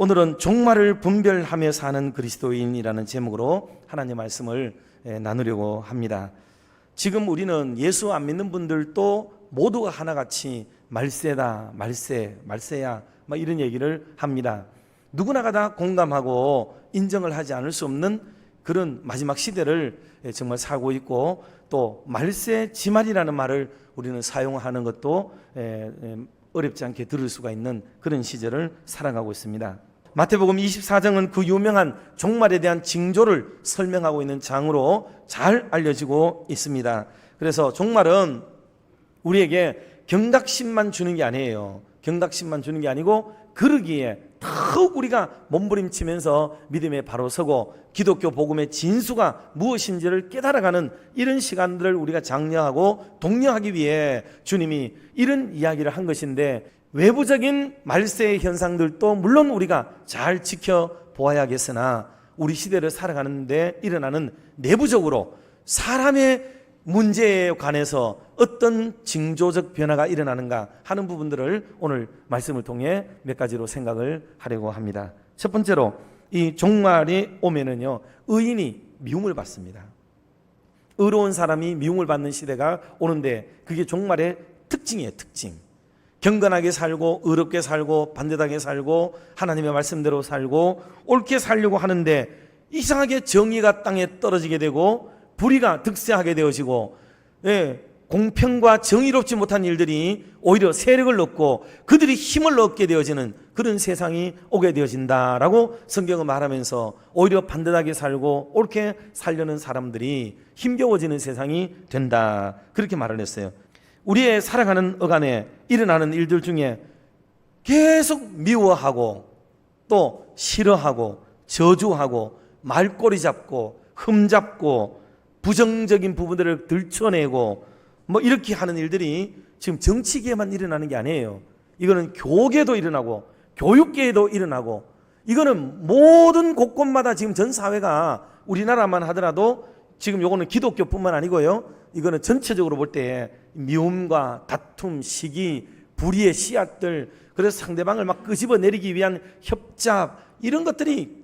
오늘은 종말을 분별하며 사는 그리스도인이라는 제목으로 하나님의 말씀을 나누려고 합니다. 지금 우리는 예수 안 믿는 분들도 모두가 하나같이 말세다, 말세야 막 이런 얘기를 합니다. 누구나가 다 공감하고 인정을 하지 않을 수 없는 그런 마지막 시대를 정말 살고 있고, 또 말세 지말이라는 말을 우리는 사용하는 것도 어렵지 않게 들을 수가 있는 그런 시절을 살아가고 있습니다. 마태복음 24장은 그 유명한 종말에 대한 징조를 설명하고 있는 장으로 잘 알려지고 있습니다. 그래서 종말은 우리에게 경각심만 주는 게 아니에요. 경각심만 주는 게 아니고, 그러기에 더욱 우리가 몸부림치면서 믿음에 바로 서고 기독교 복음의 진수가 무엇인지를 깨달아가는 이런 시간들을 우리가 장려하고 독려하기 위해 주님이 이런 이야기를 한 것인데, 외부적인 말세의 현상들도 물론 우리가 잘 지켜보아야겠으나 우리 시대를 살아가는데 일어나는 내부적으로 사람의 문제에 관해서 어떤 징조적 변화가 일어나는가 하는 부분들을 오늘 말씀을 통해 몇 가지로 생각을 하려고 합니다. 첫 번째로, 이 종말이 오면은요, 의인이 미움을 받습니다. 의로운 사람이 미움을 받는 시대가 오는데, 그게 종말의 특징이에요. 특징. 경건하게 살고 의롭게 살고 반듯하게 살고 하나님의 말씀대로 살고 옳게 살려고 하는데, 이상하게 정의가 땅에 떨어지게 되고 불의가 득세하게 되어지고, 공평과 정의롭지 못한 일들이 오히려 세력을 얻고 그들이 힘을 얻게 되어지는 그런 세상이 오게 되어진다라고 성경은 말하면서, 오히려 반듯하게 살고 옳게 살려는 사람들이 힘겨워지는 세상이 된다, 그렇게 말을 했어요. 우리의 살아가는 어간에 일어나는 일들 중에 계속 미워하고 또 싫어하고 저주하고 말꼬리 잡고 흠잡고 부정적인 부분들을 들춰내고 뭐 이렇게 하는 일들이 지금 정치계에만 일어나는 게 아니에요. 이거는 교계도 일어나고 교육계에도 일어나고, 이거는 모든 곳곳마다 지금 전 사회가, 우리나라만 하더라도 지금 요거는 기독교뿐만 아니고요, 이거는 전체적으로 볼 때 미움과 다툼, 시기, 불의의 씨앗들, 그래서 상대방을 막 끄집어내리기 위한 협잡, 이런 것들이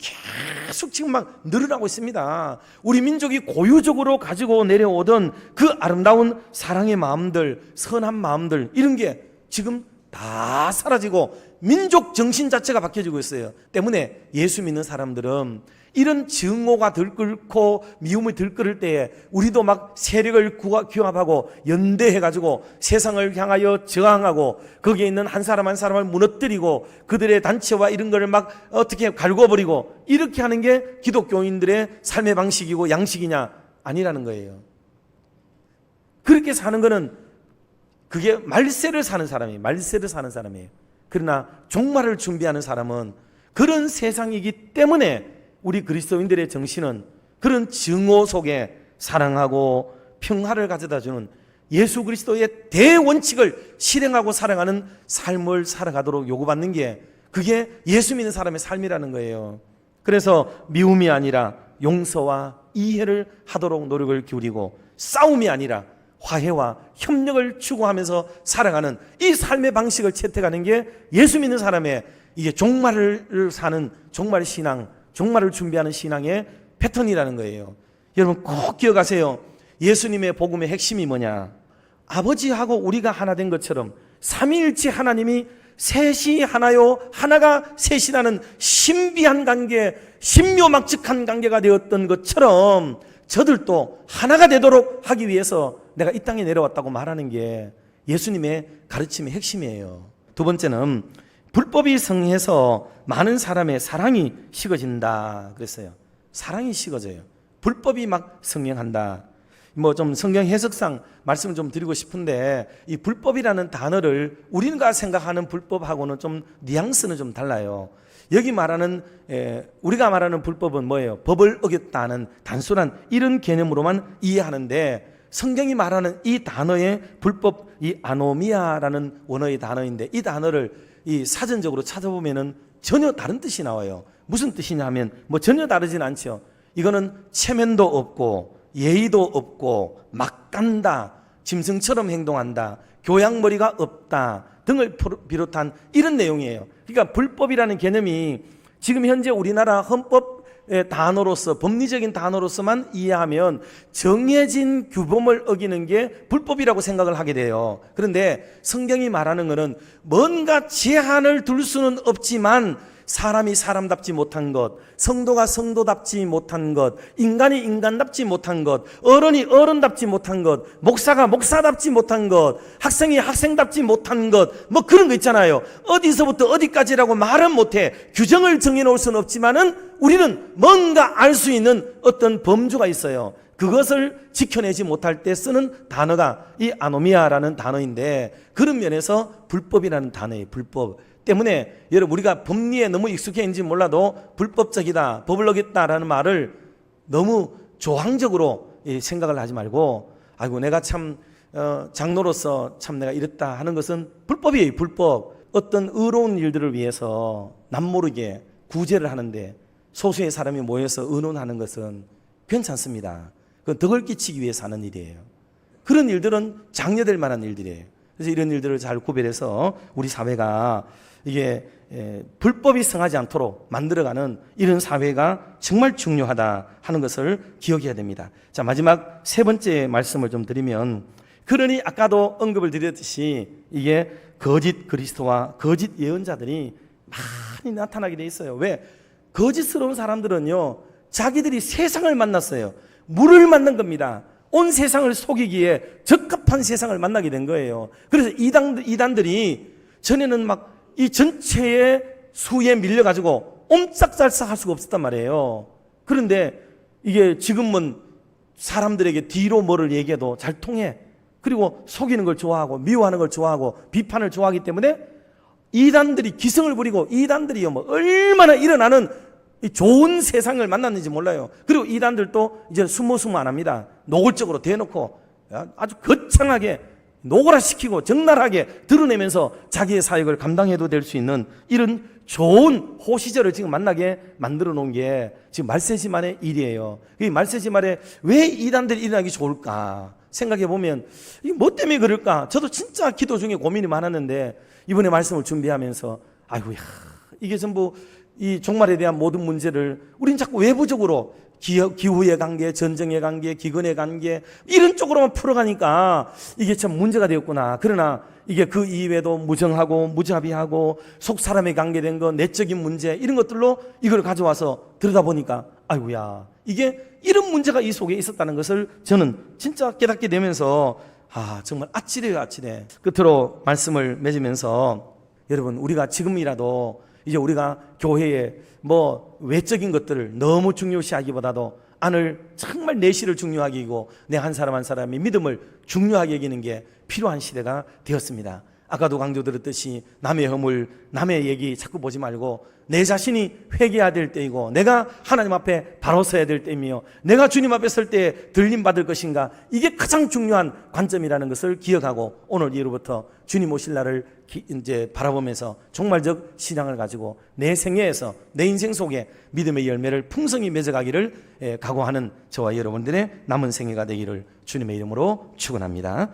계속 지금 막 늘어나고 있습니다. 우리 민족이 고유적으로 가지고 내려오던 그 아름다운 사랑의 마음들, 선한 마음들, 이런 게 지금 다 사라지고 민족 정신 자체가 바뀌어지고 있어요. 때문에 예수 믿는 사람들은 이런 증오가 들끓고 미움을 들끓을 때에 우리도 막 세력을 규합하고 연대해가지고 세상을 향하여 저항하고 거기에 있는 한 사람 한 사람을 무너뜨리고 그들의 단체와 이런 걸 막 어떻게 갈궈버리고, 이렇게 하는 게 기독교인들의 삶의 방식이고 양식이냐? 아니라는 거예요. 그렇게 사는 거는 그게 말세를 사는 사람이에요. 말세를 사는 사람이에요. 그러나 종말을 준비하는 사람은 그런 세상이기 때문에 우리 그리스도인들의 정신은 그런 증오 속에 사랑하고 평화를 가져다주는 예수 그리스도의 대원칙을 실행하고 살아가는 삶을 살아가도록 요구받는 게, 그게 예수 믿는 사람의 삶이라는 거예요. 그래서 미움이 아니라 용서와 이해를 하도록 노력을 기울이고, 싸움이 아니라 화해와 협력을 추구하면서 살아가는 이 삶의 방식을 채택하는 게 예수 믿는 사람의, 이게 종말을 사는 종말 신앙, 종말을 준비하는 신앙의 패턴이라는 거예요. 여러분 꼭 기억하세요. 예수님의 복음의 핵심이 뭐냐? 아버지하고 우리가 하나 된 것처럼 삼위일체 하나님이 셋이 하나요 하나가 셋이라는 신비한 관계, 신묘막측한 관계가 되었던 것처럼 저들도 하나가 되도록 하기 위해서 내가 이 땅에 내려왔다고 말하는 게 예수님의 가르침의 핵심이에요. 두 번째는, 불법이 성해서 많은 사람의 사랑이 식어진다 그랬어요. 사랑이 식어져요. 불법이 막 성행한다. 뭐 좀 성경 해석상 말씀을 좀 드리고 싶은데, 이 불법이라는 단어를 우리가 생각하는 불법하고는 좀 뉘앙스는 좀 달라요. 여기 말하는 우리가 말하는 불법은 뭐예요? 법을 어겼다는 단순한 이런 개념으로만 이해하는데, 성경이 말하는 이 단어의 불법, 이 아노미아라는 원어의 단어인데, 이 단어를 이 사전적으로 찾아보면은 전혀 다른 뜻이 나와요. 무슨 뜻이냐 하면 뭐 전혀 다르진 않죠. 이거는 체면도 없고 예의도 없고 막 간다, 짐승처럼 행동한다, 교양머리가 없다 등을 비롯한 이런 내용이에요. 그러니까 불법이라는 개념이 지금 현재 우리나라 헌법의 단어로서, 법리적인 단어로서만 이해하면 정해진 규범을 어기는 게 불법이라고 생각을 하게 돼요. 그런데 성경이 말하는 것은 뭔가 제한을 둘 수는 없지만 사람이 사람답지 못한 것, 성도가 성도답지 못한 것, 인간이 인간답지 못한 것, 어른이 어른답지 못한 것, 목사가 목사답지 못한 것, 학생이 학생답지 못한 것, 뭐 그런 거 있잖아요. 어디서부터 어디까지라고 말은 못해. 규정을 정해놓을 수는 없지만은 우리는 뭔가 알 수 있는 어떤 범주가 있어요. 그것을 지켜내지 못할 때 쓰는 단어가 이 아노미아라는 단어인데, 그런 면에서 불법이라는 단어예요. 불법 때문에 여러분, 우리가 법리에 너무 익숙해 있는지 몰라도 불법적이다, 법을 어겼다라는 말을 너무 조항적으로 생각을 하지 말고, 아이고 내가 참 장로로서 참 내가 이랬다 하는 것은 불법이에요. 불법. 어떤 의로운 일들을 위해서 남모르게 구제를 하는데 소수의 사람이 모여서 의논하는 것은 괜찮습니다. 그건 덕을 끼치기 위해서 하는 일이에요. 그런 일들은 장려될 만한 일들이에요. 그래서 이런 일들을 잘 구별해서 우리 사회가 이게 불법이 성하지 않도록 만들어가는 이런 사회가 정말 중요하다 하는 것을 기억해야 됩니다. 자, 마지막 세 번째 말씀을 좀 드리면, 그러니 아까도 언급을 드렸듯이 이게 거짓 그리스도와 거짓 예언자들이 많이 나타나게 돼 있어요. 왜? 거짓스러운 사람들은요, 자기들이 세상을 만났어요. 물을 만난 겁니다. 온 세상을 속이기에 적합한 세상을 만나게 된 거예요. 그래서 이단들이 전에는 막 이 전체의 수에 밀려가지고 옴짝달싹 할 수가 없었단 말이에요. 그런데 이게 지금은 사람들에게 뒤로 뭐를 얘기해도 잘 통해. 그리고 속이는 걸 좋아하고 미워하는 걸 좋아하고 비판을 좋아하기 때문에 이단들이 기승을 부리고, 이단들이요 뭐 얼마나 일어나는 좋은 세상을 만났는지 몰라요. 그리고 이단들도 이제 스무스무 안 합니다. 노골적으로 대놓고 아주 거창하게 노골화시키고 적나라하게 드러내면서 자기의 사역을 감당해도 될 수 있는 이런 좋은 호시절을 지금 만나게 만들어 놓은 게 지금 말세지만의 일이에요. 이 말세지만에 왜 이단들이 일어나기 좋을까 생각해 보면, 이게 뭐 때문에 그럴까? 저도 진짜 기도 중에 고민이 많았는데 이번에 말씀을 준비하면서 아이고야, 이게 전부 이 종말에 대한 모든 문제를 우리는 자꾸 외부적으로 기후의 관계, 전쟁의 관계, 기근의 관계 이런 쪽으로만 풀어가니까 이게 참 문제가 되었구나. 그러나 이게 그 이외에도 무정하고 무자비하고 속 사람에 관계된 거, 내적인 문제 이런 것들로 이걸 가져와서 들여다보니까 아이고야, 이게 이런 문제가 이 속에 있었다는 것을 저는 진짜 깨닫게 되면서 정말 아찔해요. 아찔해. 끝으로 말씀을 맺으면서, 여러분, 우리가 지금이라도 이제 우리가 교회에 뭐 외적인 것들을 너무 중요시하기보다도 안을 정말 내실을 중요하게 여기고 내 한 사람 한 사람의 믿음을 중요하게 여기는 게 필요한 시대가 되었습니다. 아까도 강조 들었듯이 남의 허물, 남의 얘기 자꾸 보지 말고 내 자신이 회개해야 될 때이고, 내가 하나님 앞에 바로 서야 될 때이며, 내가 주님 앞에 설 때 들림 받을 것인가, 이게 가장 중요한 관점이라는 것을 기억하고 오늘 이후부터 주님 오실 날을 이제 바라보면서 종말적 신앙을 가지고 내 생애에서, 내 인생 속에 믿음의 열매를 풍성히 맺어가기를 각오하는 저와 여러분들의 남은 생애가 되기를 주님의 이름으로 축원합니다.